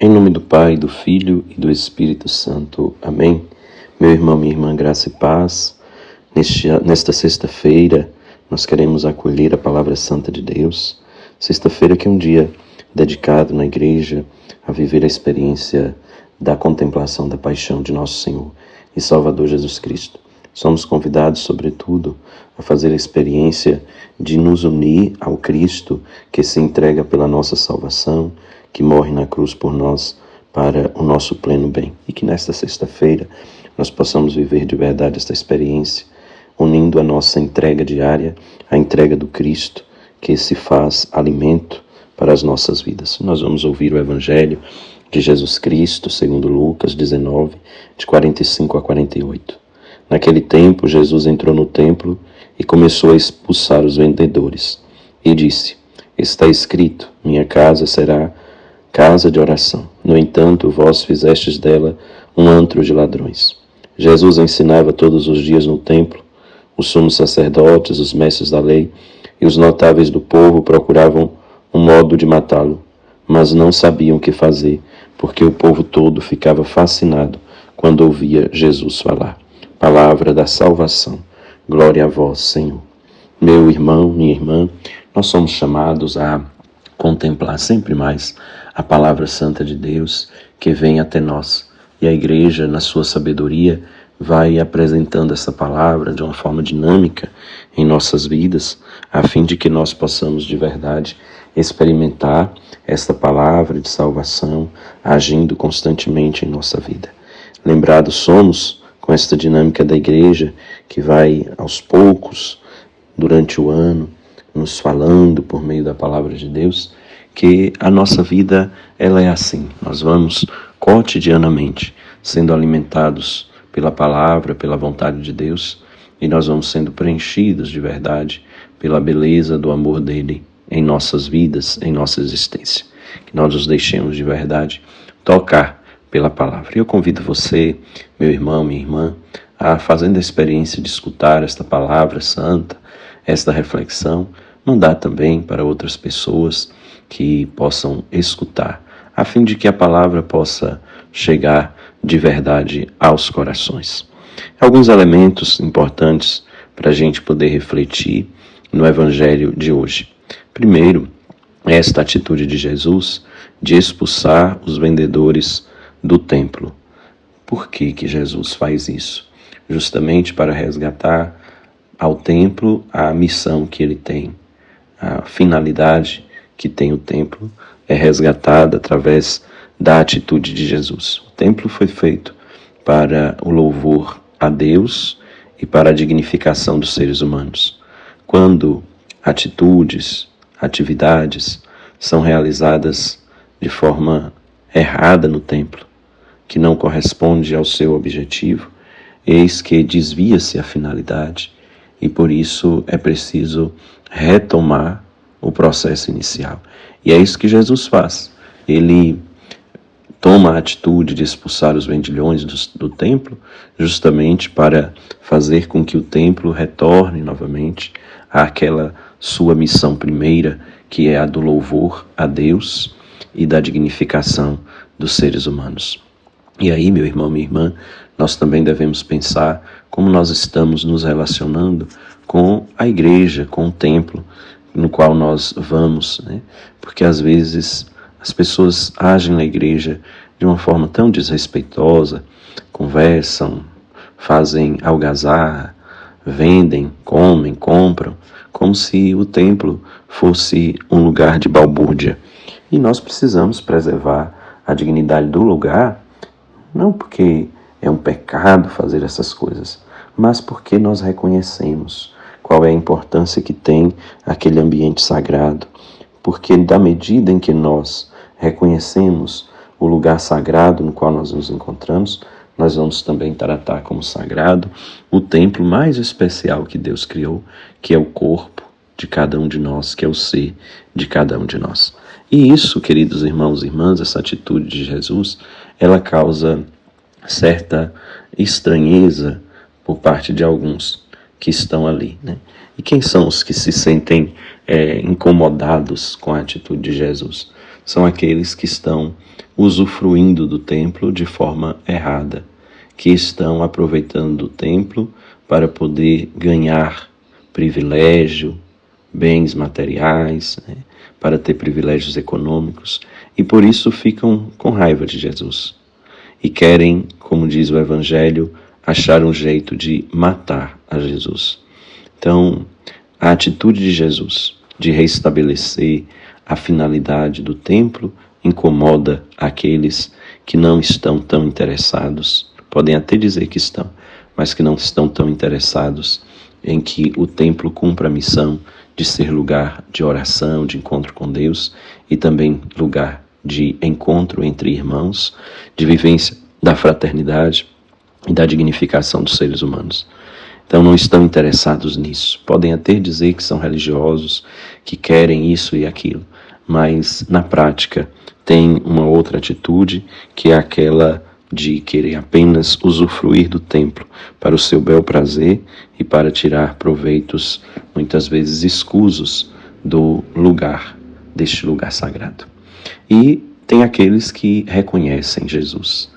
Em nome do Pai, do Filho e do Espírito Santo. Amém. Meu irmão, minha irmã, graça e paz. Nesta sexta-feira, nós queremos acolher a Palavra Santa de Deus. Sexta-feira que é um dia dedicado na igreja a viver a experiência da contemplação da paixão de nosso Senhor e Salvador Jesus Cristo. Somos convidados, sobretudo, a fazer a experiência de nos unir ao Cristo que se entrega pela nossa salvação, que morre na cruz por nós para o nosso pleno bem. E que nesta sexta-feira nós possamos viver de verdade esta experiência, unindo a nossa entrega diária à entrega do Cristo, que se faz alimento para as nossas vidas. Nós vamos ouvir o Evangelho de Jesus Cristo, segundo Lucas 19, de 45 a 48. Naquele tempo, Jesus entrou no templo e começou a expulsar os vendedores. E disse: Está escrito, minha casa será casa de oração. No entanto, vós fizestes dela um antro de ladrões. Jesus ensinava todos os dias no templo. Os sumos sacerdotes, os mestres da lei e os notáveis do povo procuravam um modo de matá-lo, mas não sabiam o que fazer, porque o povo todo ficava fascinado quando ouvia Jesus falar. Palavra da salvação. Glória a vós, Senhor. Meu irmão, minha irmã, nós somos chamados a contemplar sempre mais a Palavra Santa de Deus que vem até nós. E a Igreja, na sua sabedoria, vai apresentando essa palavra de uma forma dinâmica em nossas vidas, a fim de que nós possamos de verdade experimentar esta palavra de salvação agindo constantemente em nossa vida. Lembrados somos com esta dinâmica da Igreja que vai aos poucos, durante o ano, nos falando por meio da palavra de Deus, que a nossa vida ela é assim. Nós vamos cotidianamente sendo alimentados pela palavra, pela vontade de Deus, e nós vamos sendo preenchidos de verdade pela beleza do amor dele em nossas vidas, em nossa existência. Que nós nos deixemos de verdade tocar pela palavra. E eu convido você, meu irmão, minha irmã, a fazendo a experiência de escutar esta palavra santa, esta reflexão, mandar também para outras pessoas que possam escutar, a fim de que a palavra possa chegar de verdade aos corações. Alguns elementos importantes para a gente poder refletir no Evangelho de hoje. Primeiro, esta atitude de Jesus de expulsar os vendedores do templo. Por que Jesus faz isso? Justamente para resgatar ao templo a missão que ele tem. A finalidade que tem o templo é resgatada através da atitude de Jesus. O templo foi feito para o louvor a Deus e para a dignificação dos seres humanos. Quando atitudes, atividades são realizadas de forma errada no templo, que não corresponde ao seu objetivo, eis que desvia-se a finalidade e por isso é preciso retomar o processo inicial. E é isso que Jesus faz. Ele toma a atitude de expulsar os vendilhões do templo justamente para fazer com que o templo retorne novamente àquela sua missão primeira, que é a do louvor a Deus e da dignificação dos seres humanos. E aí, meu irmão, minha irmã, nós também devemos pensar como nós estamos nos relacionando com a igreja, com o templo no qual nós vamos, né? Porque às vezes as pessoas agem na igreja de uma forma tão desrespeitosa, conversam, fazem algazarra, vendem, comem, compram, como se o templo fosse um lugar de balbúrdia. E nós precisamos preservar a dignidade do lugar, não porque é um pecado fazer essas coisas, mas porque nós reconhecemos qual é a importância que tem aquele ambiente sagrado. Porque da medida em que nós reconhecemos o lugar sagrado no qual nós nos encontramos, nós vamos também tratar como sagrado o templo mais especial que Deus criou, que é o corpo de cada um de nós, que é o ser de cada um de nós. E isso, queridos irmãos e irmãs, essa atitude de Jesus, ela causa certa estranheza por parte de alguns que estão ali, né? E quem são os que se sentem incomodados com a atitude de Jesus? São aqueles que estão usufruindo do templo de forma errada, que estão aproveitando do templo para poder ganhar privilégio, bens materiais, para ter privilégios econômicos, e por isso ficam com raiva de Jesus. E querem, como diz o Evangelho, achar um jeito de matar a Jesus. Então, a atitude de Jesus de restabelecer a finalidade do templo incomoda aqueles que não estão tão interessados, podem até dizer que estão, mas que não estão tão interessados em que o templo cumpra a missão de ser lugar de oração, de encontro com Deus e também lugar de encontro entre irmãos, de vivência da fraternidade e da dignificação dos seres humanos. Então não estão interessados nisso. Podem até dizer que são religiosos, que querem isso e aquilo, mas na prática tem uma outra atitude, que é aquela de querer apenas usufruir do templo para o seu bel prazer e para tirar proveitos, muitas vezes escusos, deste lugar sagrado. E tem aqueles que reconhecem Jesus.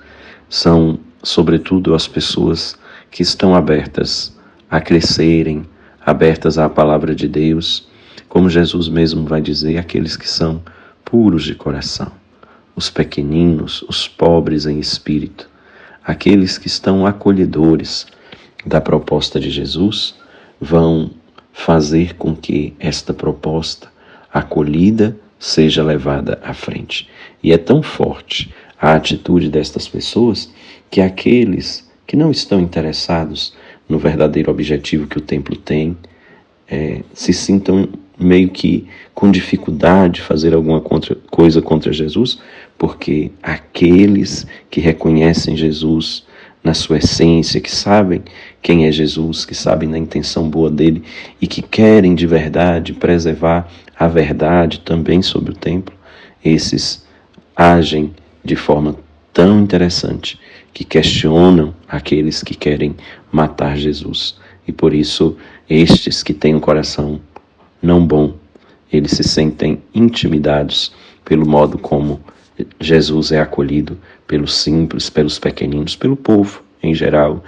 São, sobretudo, as pessoas que estão abertas a crescerem, abertas à palavra de Deus, como Jesus mesmo vai dizer, aqueles que são puros de coração, os pequeninos, os pobres em espírito, aqueles que estão acolhedores da proposta de Jesus, vão fazer com que esta proposta acolhida seja levada à frente. E é tão forte a atitude destas pessoas que aqueles que não estão interessados no verdadeiro objetivo que o templo tem, se sintam meio que com dificuldade de fazer alguma coisa contra Jesus, porque aqueles que reconhecem Jesus na sua essência, que sabem quem é Jesus, que sabem da intenção boa dele e que querem de verdade preservar a verdade também sobre o templo, esses agem de forma tão interessante que questionam aqueles que querem matar Jesus. E por isso, estes que têm um coração não bom, eles se sentem intimidados pelo modo como Jesus é acolhido pelos simples, pelos pequeninos, pelo povo em geral,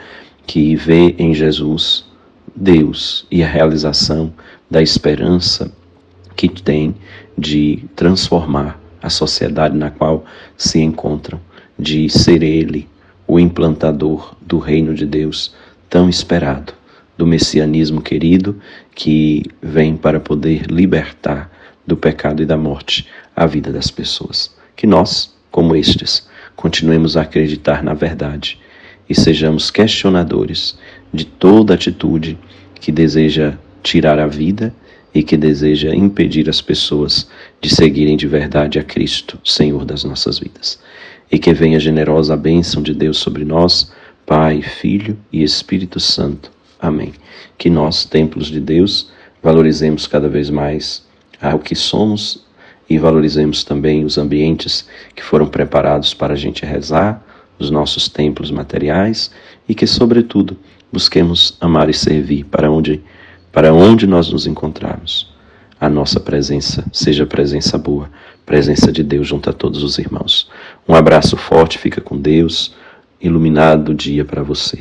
que vê em Jesus Deus e a realização da esperança que tem de transformar a sociedade na qual se encontram, de ser Ele o implantador do reino de Deus tão esperado, do messianismo querido que vem para poder libertar do pecado e da morte a vida das pessoas. Que nós, como estes, continuemos a acreditar na verdade e sejamos questionadores de toda atitude que deseja tirar a vida e que deseja impedir as pessoas de seguirem de verdade a Cristo, Senhor das nossas vidas. E que venha a generosa bênção de Deus sobre nós, Pai, Filho e Espírito Santo. Amém. Que nós, templos de Deus, valorizemos cada vez mais o que somos e valorizemos também os ambientes que foram preparados para a gente rezar, os nossos templos materiais, e que, sobretudo, busquemos amar e servir para onde nós nos encontrarmos. A nossa presença seja presença boa, presença de Deus junto a todos os irmãos. Um abraço forte, fica com Deus, iluminado dia para você.